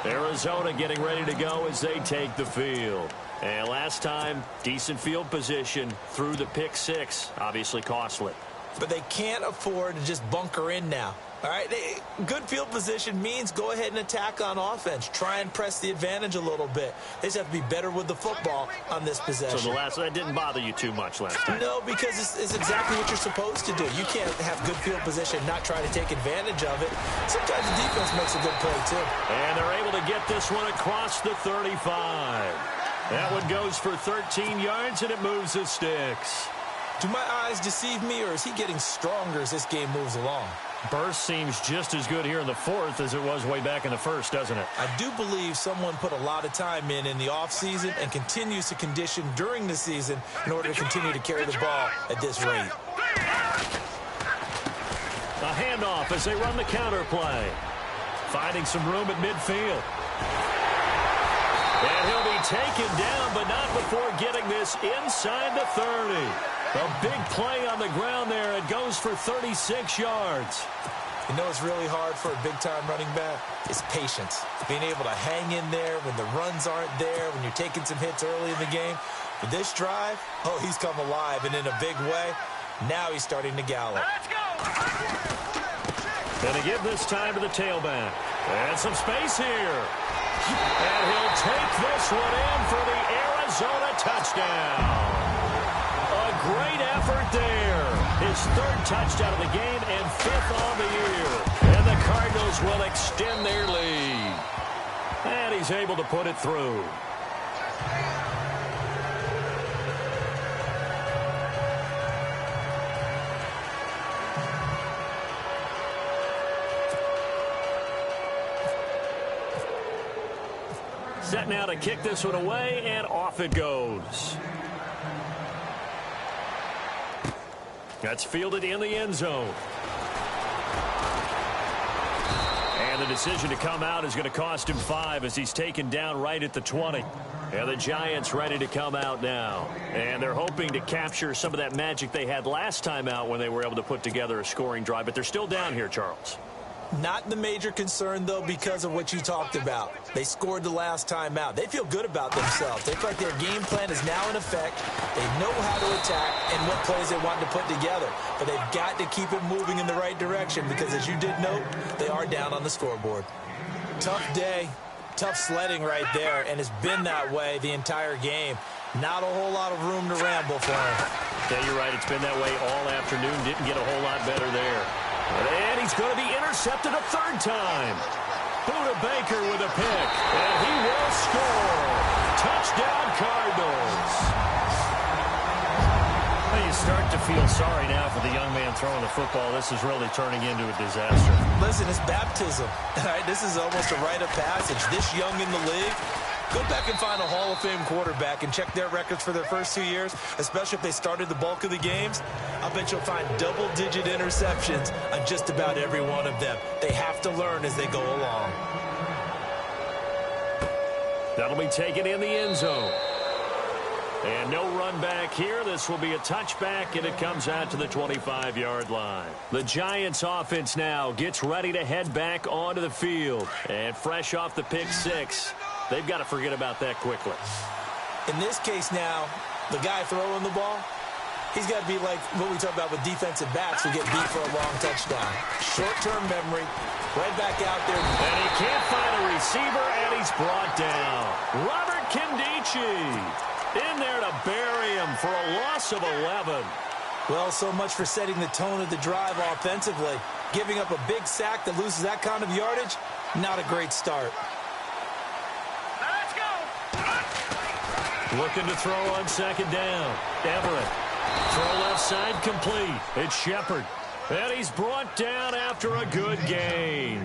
[SPEAKER 2] Arizona getting ready to go as they take the field. And last time, decent field position through the pick six. Obviously costly.
[SPEAKER 3] But they can't afford to just bunker in now. All right, good field position means go ahead and attack on offense. Try and press the advantage a little bit. They just have to be better with the football on this possession.
[SPEAKER 2] So that didn't bother you too much last time?
[SPEAKER 3] No, because it's exactly what you're supposed to do. You can't have good field position, not try to take advantage of it. Sometimes the defense makes a good play, too.
[SPEAKER 2] And they're able to get this one across the 35. That one goes for 13 yards, and it moves the sticks.
[SPEAKER 3] Do my eyes deceive me, or is he getting stronger as this game moves along?
[SPEAKER 2] Burst seems just as good here in the fourth as it was way back in the first, doesn't it?
[SPEAKER 3] I do believe someone put a lot of time in the offseason and continues to condition during the season in order to continue to carry the ball at this rate.
[SPEAKER 2] A handoff as they run the counter play. Finding some room at midfield. And he'll be taken down, but not before getting this inside the 30. A big play on the ground there. It goes for 36 yards.
[SPEAKER 3] You know it's really hard for a big-time running back? It's patience. Being able to hang in there when the runs aren't there, when you're taking some hits early in the game. With this drive, he's come alive, and in a big way, now he's starting to gallop.
[SPEAKER 4] Let's go!
[SPEAKER 2] And to give this time to the tailback. And some space here. And he'll take this one in for the Arizona touchdown. A great effort there. His third touchdown of the game and fifth on the year. And the Cardinals will extend their lead. And he's able to put it through. Set now to kick this one away, and off it goes. That's fielded in the end zone. And the decision to come out is going to cost him 5 as he's taken down right at the 20. And the Giants ready to come out now. And they're hoping to capture some of that magic they had last time out when they were able to put together a scoring drive. But they're still down here, Charles.
[SPEAKER 3] Not the major concern, though, because of what you talked about. They scored the last time out. They feel good about themselves. They feel like their game plan is now in effect. They know how to attack and what plays they want to put together. But they've got to keep it moving in the right direction because, as you did note, they are down on the scoreboard. Tough day. Tough sledding right there, and it's been that way the entire game. Not a whole lot of room to ramble for him.
[SPEAKER 2] Yeah, you're right. It's been that way all afternoon. Didn't get a whole lot better there. And he's going to be intercepted a third time. Buda Baker with a pick. And he will score. Touchdown, Cardinals. Well, you start to feel sorry now for the young man throwing the football. This is really turning into a disaster.
[SPEAKER 3] Listen, it's baptism. All right, this is almost a rite of passage. This young in the league, go back and find a Hall of Fame quarterback and check their records for their first 2 years, especially if they started the bulk of the games. I bet you'll find double-digit interceptions on just about every one of them. They have to learn as they go along.
[SPEAKER 2] That'll be taken in the end zone. And no run back here. This will be a touchback, and it comes out to the 25-yard line. The Giants offense now gets ready to head back onto the field. And fresh off the pick six, they've got to forget about that quickly.
[SPEAKER 3] In this case now, the guy throwing the ball, he's got to be like what we talk about with defensive backs who get beat for a long touchdown. Short-term memory, right back out there.
[SPEAKER 2] And he can't find a receiver, and he's brought down. Robert Kindici in there to bury him for a loss of 11.
[SPEAKER 3] Well, so much for setting the tone of the drive offensively. Giving up a big sack that loses that kind of yardage, not a great start.
[SPEAKER 4] Let's go.
[SPEAKER 2] Looking to throw on second down. Everett. Throw left side complete. It's Shepard. And he's brought down after a good gain.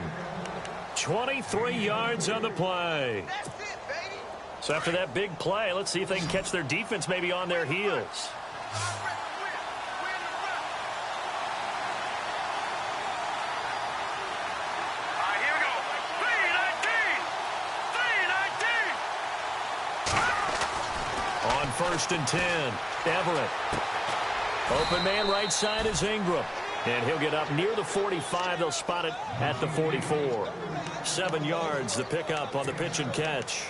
[SPEAKER 2] 23 yards on the play.
[SPEAKER 5] That's it, baby.
[SPEAKER 2] So after that big play, let's see if they can catch their defense maybe on their heels.
[SPEAKER 4] Here we go. 3-19. 3-19.
[SPEAKER 2] On 1st and 10, Everett. Open man right side is Ingram. And he'll get up near the 45. They'll spot it at the 44. 7 yards, the pickup on the pitch and catch.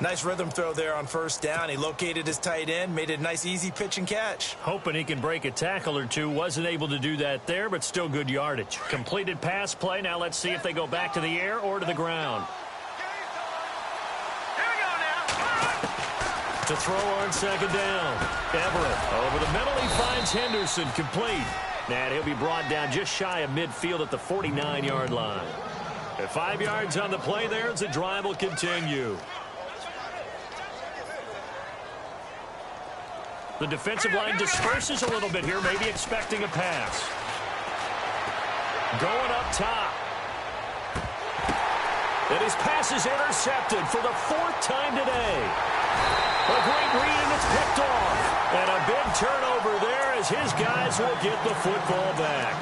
[SPEAKER 3] Nice rhythm throw there on first down. He located his tight end, made it a nice, easy pitch and catch.
[SPEAKER 2] Hoping he can break a tackle or two. Wasn't able to do that there, but still good yardage. Completed pass play. Now let's see if they go back to the air or to the ground.
[SPEAKER 4] Here we go now.
[SPEAKER 2] To throw on second down. Everett over the middle. He finds Henderson complete. And he'll be brought down just shy of midfield at the 49-yard line. At 5 yards on the play there as the drive will continue. The defensive line disperses a little bit here, maybe expecting a pass. Going up top. And his pass is intercepted for the 4th time today. A great read, and it's picked off. And a big turnover there as his guys will get the football back.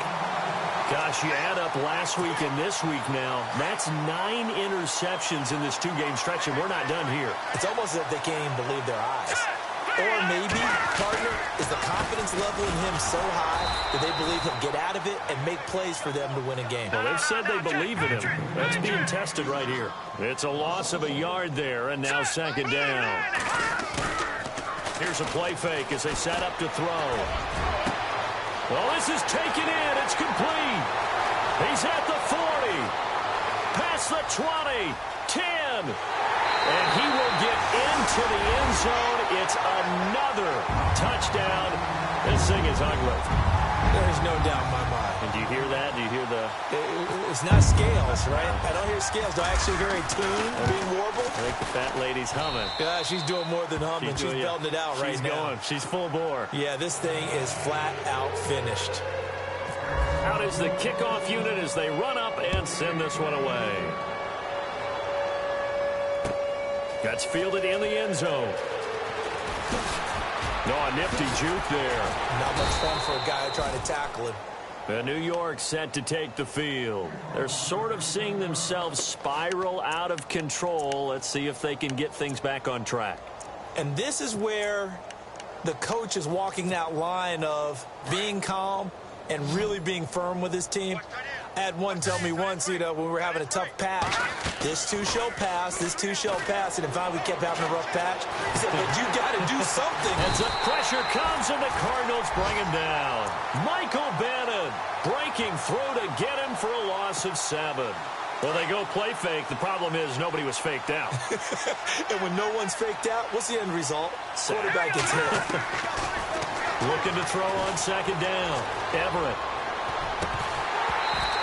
[SPEAKER 2] Gosh, you add up last week and this week now. That's 9 interceptions in this 2-game stretch, and we're not done here.
[SPEAKER 3] It's almost as if they can't even believe their eyes. Or maybe, partner, is the confidence level in him so high that they believe he'll get out of it and make plays for them to win a game.
[SPEAKER 2] Well, they've said they believe in him. That's being tested right here. It's a loss of a yard there, and now second down. Here's a play fake as they set up to throw. Well, this is taken in. It's complete. He's at the 40. Past the 20. 10. And he will get into the end zone. It's another touchdown. This thing is ugly.
[SPEAKER 3] There's no doubt in my mind.
[SPEAKER 2] And do you hear that? Do you hear the...
[SPEAKER 3] It's not scales, right? I don't hear scales. Do I actually hear a tune being warbled?
[SPEAKER 2] I think the fat lady's humming.
[SPEAKER 3] Yeah, she's doing more than humming. She's belting it out right now.
[SPEAKER 2] She's going. She's full bore.
[SPEAKER 3] Yeah, this thing is flat out finished.
[SPEAKER 2] Out is the kickoff unit as they run up and send this one away. That's fielded in the end zone. No, a nifty juke there.
[SPEAKER 3] Not much fun for a guy trying to tackle him.
[SPEAKER 2] And New York set to take the field. They're sort of seeing themselves spiral out of control. Let's see if they can get things back on track.
[SPEAKER 3] And this is where the coach is walking that line of being calm and really being firm with his team. I had one tell me once, when we were having a tough patch, this too shall pass, this too shall pass, and in fact we kept having a rough patch. He said, but you got to do something.
[SPEAKER 2] As the pressure comes and the Cardinals bring him down. Michael Bannon breaking through to get him for a loss of 7. Well, they go play fake. The problem is nobody was faked out.
[SPEAKER 3] And when no one's faked out, what's the end result? Quarterback gets hit.
[SPEAKER 2] Looking to throw on second down. Everett.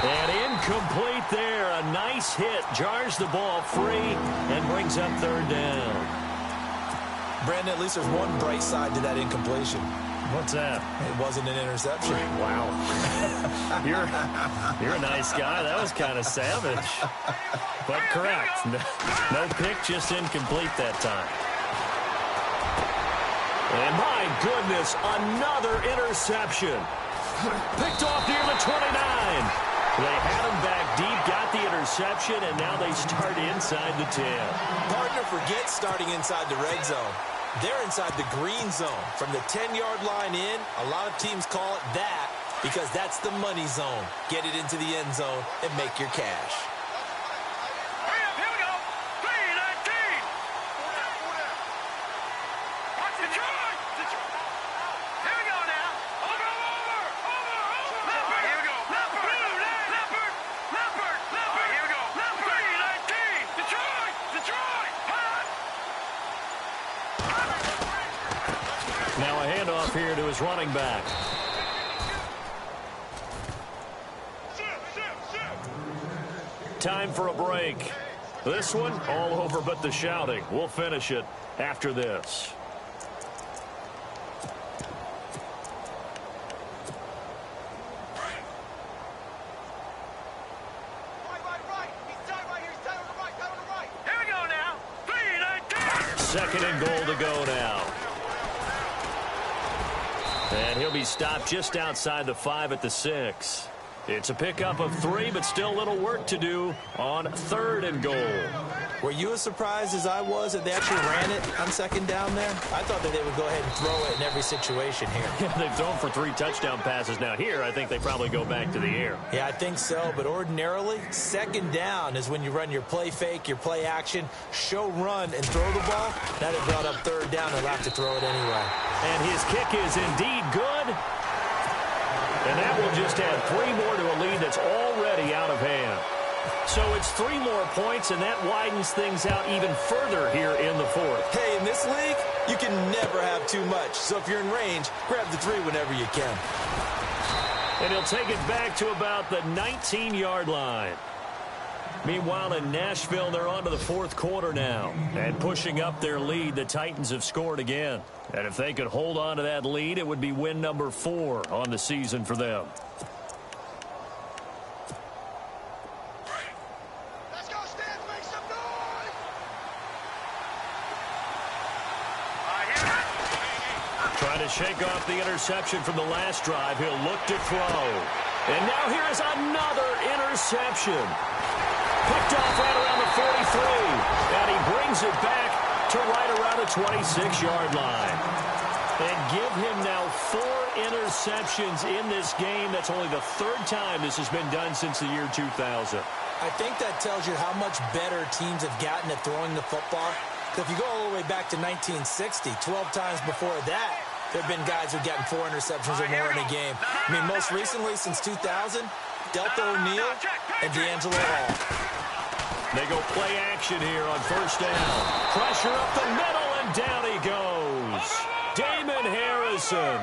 [SPEAKER 2] And incomplete there. A nice hit. Jars the ball free and brings up third down.
[SPEAKER 3] Brandon, at least there's one bright side to that incompletion.
[SPEAKER 2] What's that?
[SPEAKER 3] It wasn't an interception.
[SPEAKER 2] Wow. You're a nice guy. That was kind of savage. But correct. No pick, just incomplete that time. And my goodness, another interception. Picked off near the 29. They had him back deep, got the interception, and now they start inside the 10.
[SPEAKER 3] Partner forgets starting inside the red zone. They're inside the green zone. From the 10-yard line in, a lot of teams call it that because that's the money zone. Get it into the end zone and make your cash.
[SPEAKER 4] Hurry up, here we go. 3-19. Watch the charge. Here we go now. Over. Leopard. Here we go. Leopard. Here we go. 3-19. Detroit. Hot.
[SPEAKER 2] Now a handoff here to his running back. Time for a break. This one, all over but the shouting. We'll finish it after this.
[SPEAKER 5] Right. He's tied right here. He's tied on the right.
[SPEAKER 4] Here we go now. 3-19.
[SPEAKER 2] Second and goal to go now. And he'll be stopped just outside the 5 at the 6. It's a pickup of 3, but still a little work to do on third and goal.
[SPEAKER 3] Were you as surprised as I was that they actually ran it on second down there? I thought that they would go ahead and throw it in every situation here.
[SPEAKER 2] They've thrown for 3 touchdown passes. Now here, I think they probably go back to the air.
[SPEAKER 3] Yeah, I think so, but ordinarily, second down is when you run your play fake, your play action, show run, and throw the ball. That had brought up third down. They'll have to throw it anyway.
[SPEAKER 2] And his kick is indeed good. And that will just add 3 more to a lead that's already out of hand. So it's 3 more points, and that widens things out even further here in the 4th.
[SPEAKER 3] Hey, in this league, you can never have too much. So if you're in range, grab the 3 whenever you can.
[SPEAKER 2] And he'll take it back to about the 19-yard line. Meanwhile, in Nashville, they're on to the 4th quarter now. And pushing up their lead, the Titans have scored again. And if they could hold on to that lead, it would be win number 4 on the season for them.
[SPEAKER 5] Let's go, Stan. Make some noise.
[SPEAKER 2] Trying to shake off the interception from the last drive. He'll look to throw. And now here is another interception. Picked off right around the 43. And he brings it back to right around the 26-yard line. And give him now 4 interceptions in this game. That's only the 3rd time this has been done since the year 2000.
[SPEAKER 3] I think that tells you how much better teams have gotten at throwing the football. If you go all the way back to 1960, 12 times before that, there have been guys who've gotten 4 interceptions or more in a game. I mean, most recently, since 2000, Delta O'Neal and D'Angelo Hall.
[SPEAKER 2] They go play action here on first down. Pressure up the middle, and down he goes. Damon Harrison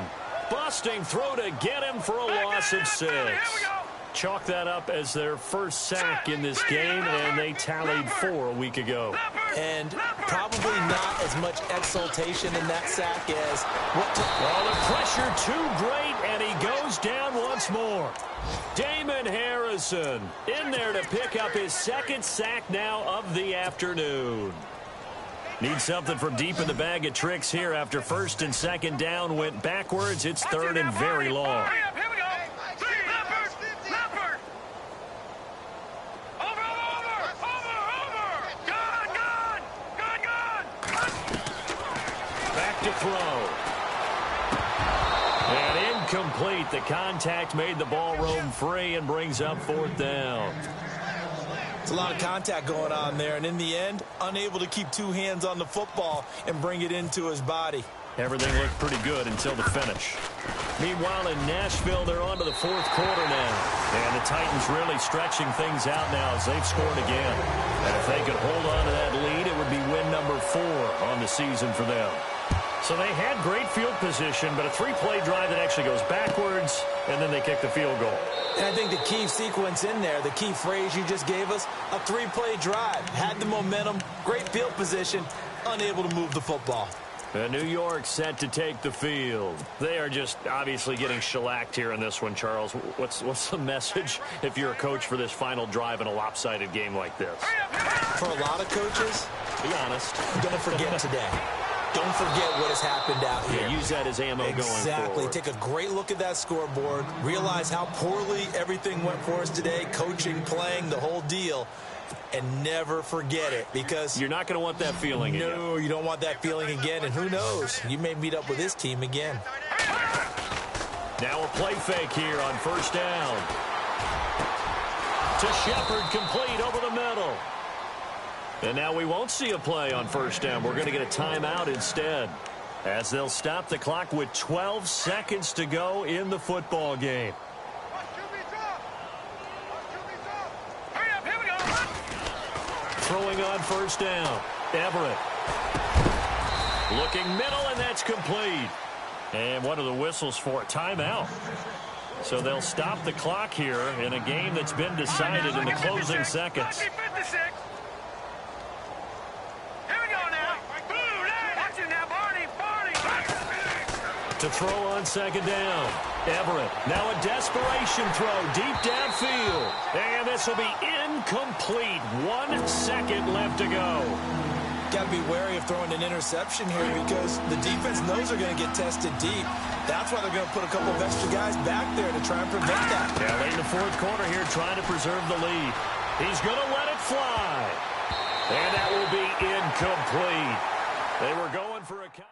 [SPEAKER 2] busting through to get him for a loss of 6. Chalk that up as their first sack in this game, and they tallied 4 a week ago.
[SPEAKER 3] And probably not as much exultation in that sack as what took.
[SPEAKER 2] Well, the pressure too great, and he goes down once more. Damon Harrison in there to pick up his 2nd sack now of the afternoon. Need something from deep in the bag of tricks here after 1st and 2nd down went backwards. It's 3rd and very long.
[SPEAKER 4] Hurry up, here we go. Leopard. Over. Gone.
[SPEAKER 2] Back to throw. And incomplete. The contact made the ball roam free and brings up 4th down.
[SPEAKER 3] It's a lot of contact going on there, and in the end, unable to keep 2 hands on the football and bring it into his body.
[SPEAKER 2] Everything looked pretty good until the finish. Meanwhile, in Nashville, they're on to the fourth quarter now. And the Titans really stretching things out now as they've scored again. And if they could hold on to that lead, it would be win number 4 on the season for them. So they had great field position, but a 3-play drive that actually goes backwards, and then they kick the field goal.
[SPEAKER 3] And I think the key sequence in there, the key phrase you just gave us, a 3-play drive. Had the momentum, great field position, unable to move the football.
[SPEAKER 2] And New York set to take the field. They are just obviously getting shellacked here in this one, Charles. What's the message if you're a coach for this final drive in a lopsided game like this?
[SPEAKER 3] For a lot of coaches,
[SPEAKER 2] be honest,
[SPEAKER 3] don't forget today. Don't forget what has happened out here.
[SPEAKER 2] Yeah, use that as ammo going forward.
[SPEAKER 3] Exactly. Take a great look at that scoreboard. Realize how poorly everything went for us today. Coaching, playing, the whole deal. And never forget it, because
[SPEAKER 2] you're not going to want that feeling again.
[SPEAKER 3] No, you don't want that feeling again. And who knows? You may meet up with this team again.
[SPEAKER 2] Now a play fake here on first down. To Shepard, complete over the middle. And now we won't see a play on first down. We're going to get a timeout instead, as they'll stop the clock with 12 seconds to go in the football game. Throwing on first down. Everett. Looking middle, and that's complete. And what are the whistles for? Timeout. So they'll stop the clock here in a game that's been decided in the closing seconds.
[SPEAKER 4] Here we go now. Watch it now, Barney.
[SPEAKER 2] To throw on second down. Everett. Now a desperation throw deep downfield. And this will be incomplete. 1 second left to go.
[SPEAKER 3] Got to be wary of throwing an interception here, because the defense knows they're going to get tested deep. That's why they're going to put a couple of extra guys back there to try and prevent that.
[SPEAKER 2] Yeah, late in the fourth quarter here, trying to preserve the lead. He's going to let it fly. And that will be incomplete. They were going for a count.